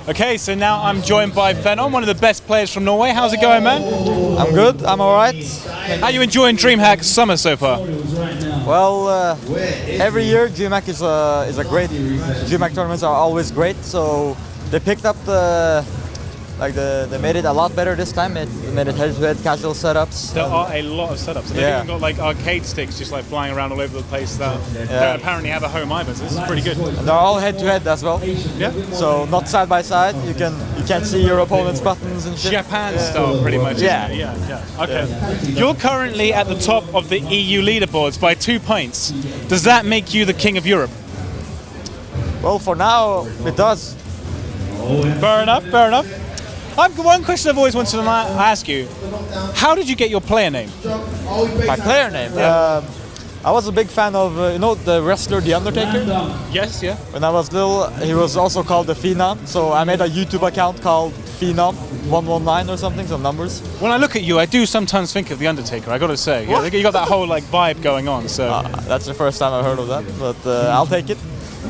Okay, so now I'm joined by Phenom, one of the best players from Norway. How's it going, man? I'm good, I'm alright. How are you enjoying Dreamhack Summer so far? Well, every year Dreamhack is a great, Dreamhack tournaments are always great, so they picked up they made it a lot better this time. It made it head-to-head casual setups. There are a lot of setups. They've even got like arcade sticks just like flying around all over the place that don't apparently have a home either, so this is pretty good. And they're all head-to-head as well. Yeah. So not side by side. You can't see your opponent's buttons and shit. Japan style, pretty much. Yeah. Yeah. Okay. You're currently at the top of the EU leaderboards by 2 points. Does that make you the king of Europe? Well, for now it does. Fair enough. Fair enough. One question I've always wanted to ask you: how did you get your player name? My player name? Yeah. I was a big fan of, you know, the wrestler The Undertaker? Yes, yeah. When I was little, he was also called the Phenom, so I made a YouTube account called Phenom 119 or something, some numbers. When I look at you, I do sometimes think of The Undertaker, I gotta say. Yeah, you got that whole like vibe going on, so... That's the first time I heard of that, but I'll take it.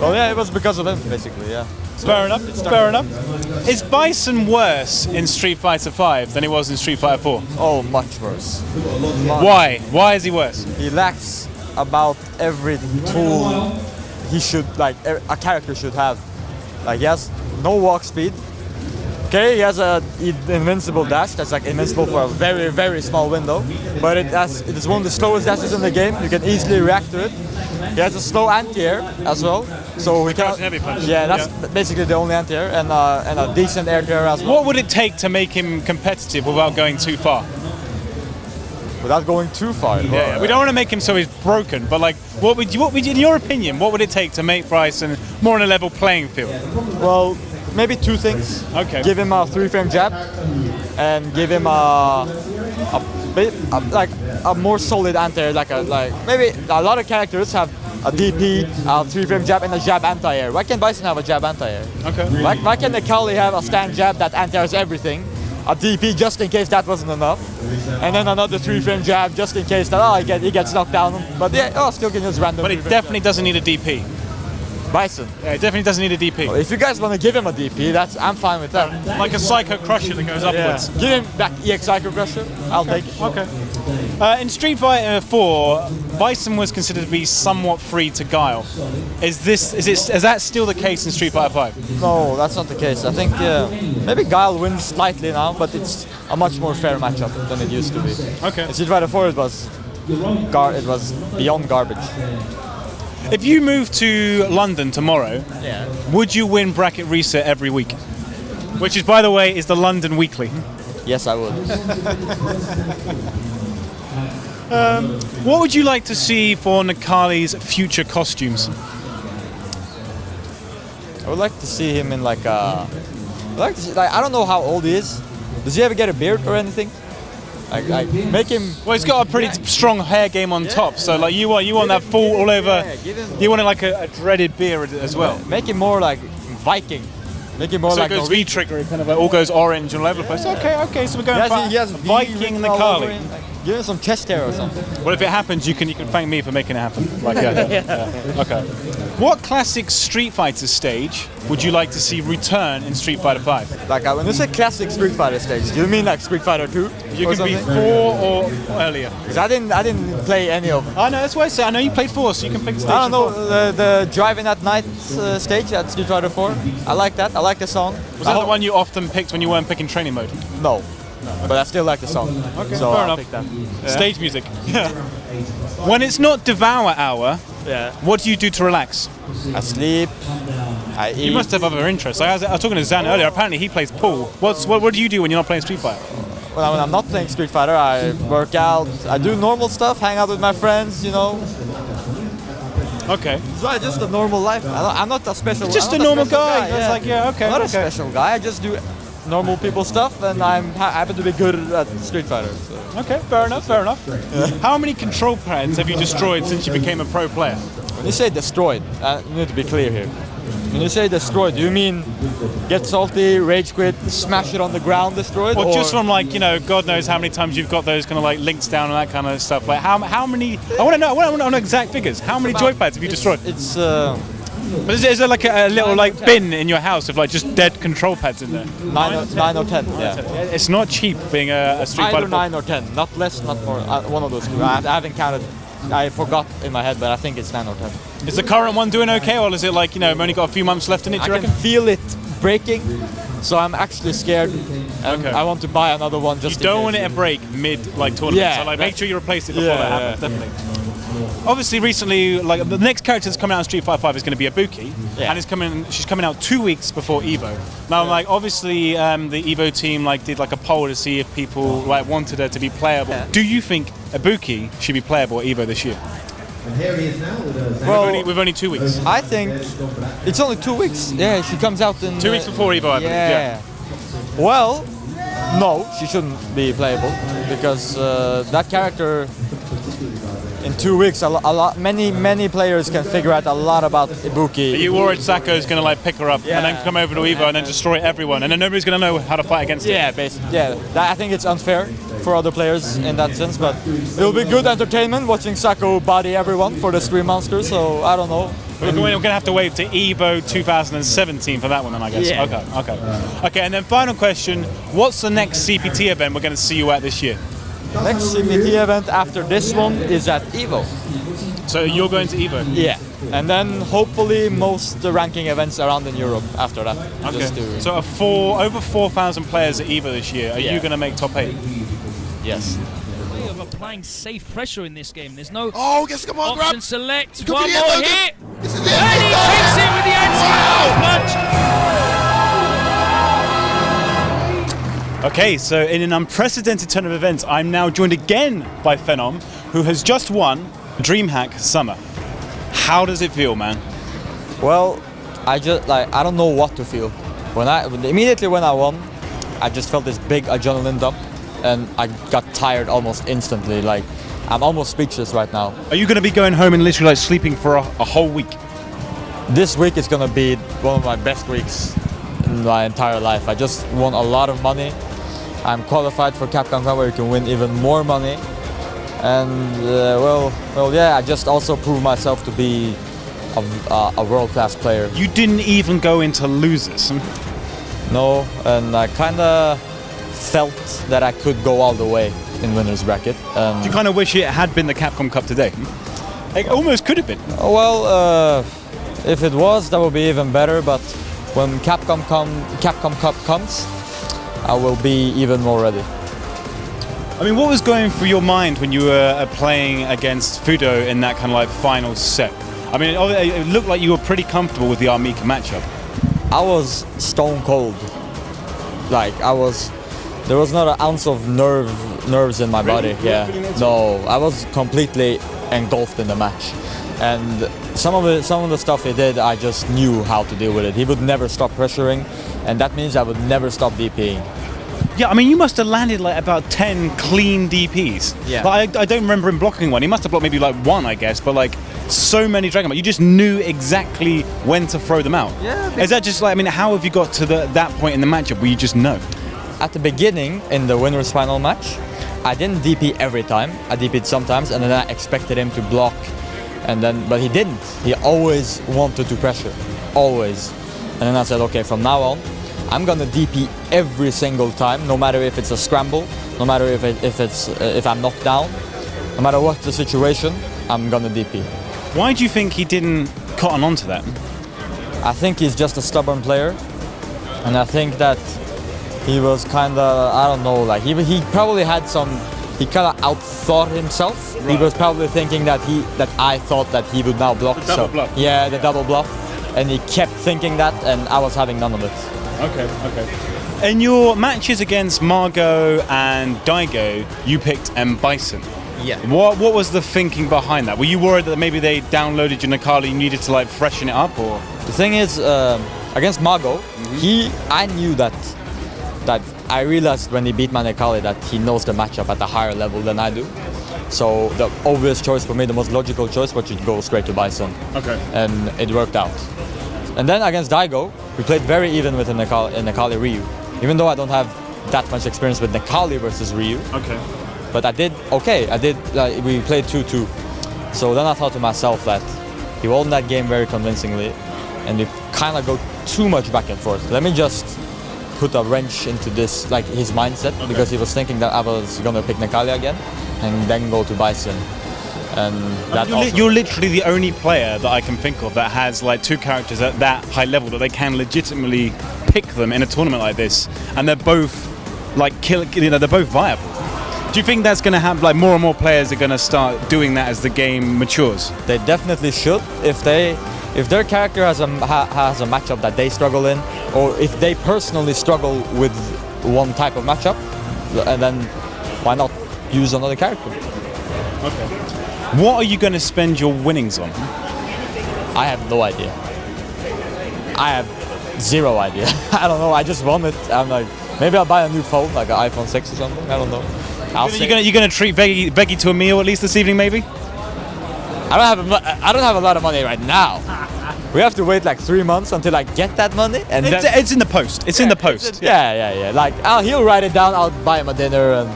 Well, yeah, it was because of him, basically, yeah. Fair enough, fair enough. Is Bison worse in Street Fighter V than he was in Street Fighter 4? Oh, much worse. Why? Why is he worse? He lacks about every tool he should, like, a character should have. Like, he has no walk speed. Okay, he has an invincible dash that's like invincible for a very, very small window, but it is one of the slowest dashes in the game. You can easily react to it. He has a slow anti-air as well, so we can. Yeah, that's basically the only anti-air, and a decent air to air as well. What would it take to make him competitive without going too far? Without going too far. Yeah, we don't want to make him so he's broken, but like, what would you, in your opinion, what would it take to make Bryson more on a level playing field? Well, maybe two things. Okay. Give him a 3-frame jab, and give him a more solid anti-air. Like maybe a lot of characters have a DP, a 3-frame jab, and a jab anti-air. Why can't Bison have a jab anti-air? Okay. Why can't Akali have a stand jab that anti-airs everything? A DP just in case that wasn't enough, and then another 3-frame jab just in case that he gets knocked down. But yeah, still can just random. But it definitely doesn't need a DP. Bison. Yeah, it definitely doesn't need a DP. Well, if you guys want to give him a DP, I'm fine with that. Like a Psycho Crusher that goes upwards. Yeah. Give him back EX Psycho Crusher. I'll take it. Okay. In Street Fighter 4, Bison was considered to be somewhat free to Guile. Is that still the case in Street Fighter 5? No, that's not the case. I think maybe Guile wins slightly now, but it's a much more fair matchup than it used to be. Okay. In Street Fighter 4, it was beyond garbage. If you move to London tomorrow, would you win Bracket Reset every week? Which is, by the way, is the London Weekly. Yes, I would. What would you like to see for Nakali's future costumes? I would like to see him in I don't know how old he is. Does he ever get a beard or anything? Like make him. Well, he's got a pretty strong hair game on top, so like you want that full all over. You want it like a dreaded beard as well. Make him more like Viking. Make it more so like it goes V-trigger, it kind of like all goes orange all over the place. Okay, so we're going for Viking Nakali. Give him some chest hair or something. Well, if it happens, you can thank me for making it happen. Like, Okay. What classic Street Fighter stage would you like to see return in Street Fighter 5? Like when you say classic Street Fighter stage, do you mean like Street Fighter 2? You can be 4 or earlier. Because I didn't play any of them. I know, that's why I say I know you played 4, so you can pick stage. I don't know, the Driving at Night stage at Street Fighter 4. I like that. I like the song. Was that the one you often picked when you weren't picking training mode? No. But I still like the song. Okay, so fair enough. Pick that. Yeah. Stage music. When it's not Devour Hour, what do you do to relax? I sleep. I eat. You must have other interests. I was talking to Zan earlier. Apparently, he plays pool. What do you do when you're not playing Street Fighter? When I'm not playing Street Fighter, I work out. I do normal stuff. Hang out with my friends. You know. Okay. So just a normal life. I'm not a special. Just a normal guy. It's like okay. I'm not a special guy. I just do normal people stuff, and I happen to be good at Street Fighter. So. Okay, fair enough. How many control pads have you destroyed since you became a pro player? When you say destroyed, you need to be clear here. When you say destroyed, do you mean get salty, rage quit, smash it on the ground, destroyed? Or just from like, God knows how many times you've got those kind of like links down and that kind of stuff. Like how many, I want to know exact figures. How many joypads have you destroyed? It's But is there like a little like bin in your house of like just dead control pads in there? 9 or 10. Yeah. It's not cheap being a Street Either Fighter. 9 or 10, not less, not more. One of those two. I haven't counted. I forgot in my head, but I think it's 9 or 10. Is the current one doing okay, or is it like, you know, I've only got a few months left in it, do you I reckon? can feel it breaking, so I'm actually scared. And Okay. I want to buy another one just You in don't case. want it to break mid like tournament, Yeah, so like make sure you replace it before yeah, that happens, definitely. Obviously, recently, like the next character that's coming out in Street Fighter 5 is going to be Ibuki, Yeah. and she's coming out 2 weeks before Evo. Now, like obviously, the Evo team like did like a poll to see if people like wanted her to be playable. Yeah. Do you think Ibuki should be playable at Evo this year? And here he is now with us. Well, We've only 2 weeks. I think it's only 2 weeks. Yeah, she comes out in 2 weeks before Evo, I believe. Yeah. Well, no, she shouldn't be playable because that character in 2 weeks, many players can figure out a lot about Ibuki. Are you worried Sako's going to like pick her up Yeah. and then come over to Evo and then destroy everyone, and then nobody's going to know how to fight against Yeah, it? basically. Yeah, I think it's unfair for other players in that sense, but it'll be good entertainment watching Sako body everyone for the Stream Monster. So I don't know. We're going to have to wait to Evo 2017 for that one then, I guess. Yeah. Okay, and then final question, what's the next CPT event we're going to see you at this year? Next CPT event after this one is at Evo. So you're going to Evo? Yeah, and then hopefully most the ranking events around in Europe after that. Okay. Just to, So over 4,000 players at Evo this year. Are you Yeah. going to make top 8? yes. Way of applying safe pressure in this game. There's no Oh, yes, come on, grab. option select. Could One be the more end, hit. This is And he it. takes it with the anti-punch. Okay, so in an unprecedented turn of events, I'm now joined again by Phenom, who has just won Dreamhack Summer. How does it feel, man? Well, I don't know what to feel. Immediately when I won, I just felt this big adrenaline dump, and I got tired almost instantly. Like I'm almost speechless right now. Are you going to be going home and literally like sleeping for a whole week? This week is gonna be one of my best weeks in my entire life. I just won a lot of money. I'm qualified for Capcom where you can win even more money. And yeah, I just also proved myself to be a world-class player. You didn't even go into losers. No, and I kind of felt that I could go all the way in winners bracket. You kind of wish it had been the Capcom Cup today. It almost could have been. If it was, that would be even better. But when Capcom Cup comes, I will be even more ready. I mean, what was going through your mind when you were playing against Fudo in that kind of like final set? I mean, it looked like you were pretty comfortable with the Armika matchup. I was stone cold. There was not an ounce of nerves in my body. Yeah, no, I was completely engulfed in the match. And some of the stuff he did, I just knew how to deal with it. He would never stop pressuring, and that means I would never stop DPing. Yeah, I mean, you must have landed like about 10 clean DPs. Yeah. Like, I don't remember him blocking one. He must have blocked maybe like one, I guess, but like so many Dragon Ball. You just knew exactly when to throw them out. Yeah. Is that just like, I mean, how have you got to that point in the matchup where you just know? At the beginning, in the winner's final match, I didn't DP every time. I DP'd sometimes, and then I expected him to block, but he didn't. He always wanted to pressure, always. And then I said, okay, from now on, I'm gonna DP every single time, no matter if it's a scramble, no matter if I'm knocked down, no matter what the situation, I'm gonna DP. Why do you think he didn't cotton onto that? I think he's just a stubborn player, and I think that he was kind of, I don't know, like he probably had he kind of outthought himself. Right. He was probably thinking that I thought that he would now block. The double bluff. Yeah, the double bluff, and he kept thinking that, and I was having none of it. Okay. In your matches against Margot and Daigo, you picked M. Bison. Yeah. What was the thinking behind that? Were you worried that maybe they downloaded your Nakali, you needed to like freshen it up, or? The thing is, against Margot, I knew that I realized when he beat my Nekali that he knows the matchup at a higher level than I do. So the obvious choice for me, the most logical choice, was to go straight to Bison. Okay. And it worked out. And then against Daigo, we played very even with Nekali Ryu. Even though I don't have that much experience with Nekali versus Ryu. Okay. But I did okay. We played 2-2. So then I thought to myself that he won that game very convincingly. and they kind of go too much back and forth. Let me just put a wrench into this, like his mindset, because he was thinking that I was gonna pick Natalia again, and then go to Bison. And that You're literally the only player that I can think of that has like two characters at that high level that they can legitimately pick them in a tournament like this, and they're both like they're both viable. Do you think that's going to happen? Like more and more players are going to start doing that as the game matures. They definitely should. If their character has a matchup that they struggle in, or if they personally struggle with one type of matchup, and then why not use another character? Okay. What are you going to spend your winnings on? I have no idea. I have zero idea. I don't know. I just won it. I'm like, maybe I'll buy a new phone, like an iPhone 6 or something. I don't know. You're gonna treat Veggie to a meal at least this evening, maybe? I don't have a lot of money right now. We have to wait like 3 months until I get that money, and it's in the post. It's in the post. Yeah. Like he'll write it down. I'll buy him a dinner, and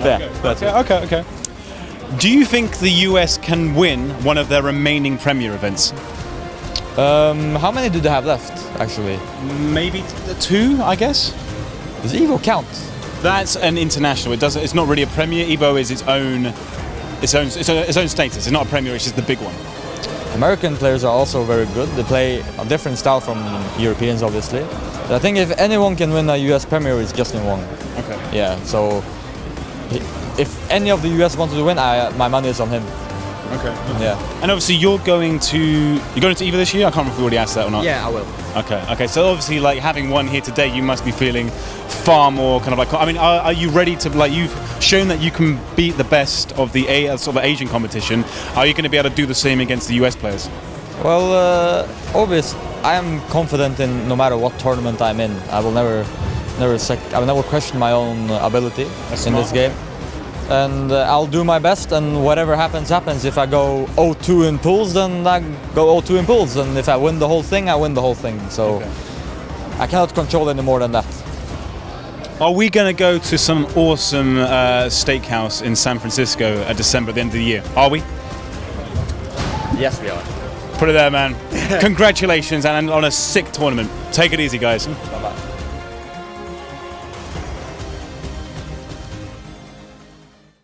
that's it. Okay. Do you think the US can win one of their remaining Premier events? How many do they have left, actually? Maybe 2, I guess. Does Evo count? That's an international. It's not really a Premier. Evo is its own status. It's not a Premier. It's just the big one. American players are also very good. They play a different style from Europeans, obviously. But I think if anyone can win a US Premier, it's Justin Wong. Okay. Yeah. So if any of the US wanted to win, my money is on him. Okay. Yeah. And obviously you're going to Evo this year? I can't remember if we already asked that or not. Yeah, I will. Okay. So obviously, like having won here today, you must be feeling far more kind of like. I mean, are you ready to like? You've shown that you can beat the best of the sort of Asian competition. Are you going to be able to do the same against the US players? Well, obviously, I am confident in no matter what tournament I'm in. I will never question my own ability in this game. And I'll do my best, and whatever happens, happens. If I go 0-2 in pools, then I go 0-2 in pools. And if I win the whole thing, I win the whole thing. So I cannot control any more than that. Are we going to go to some awesome steakhouse in San Francisco at December, at the end of the year? Are we? Yes, we are. Put it there, man. Congratulations, and on a sick tournament. Take it easy, guys. Bye-bye.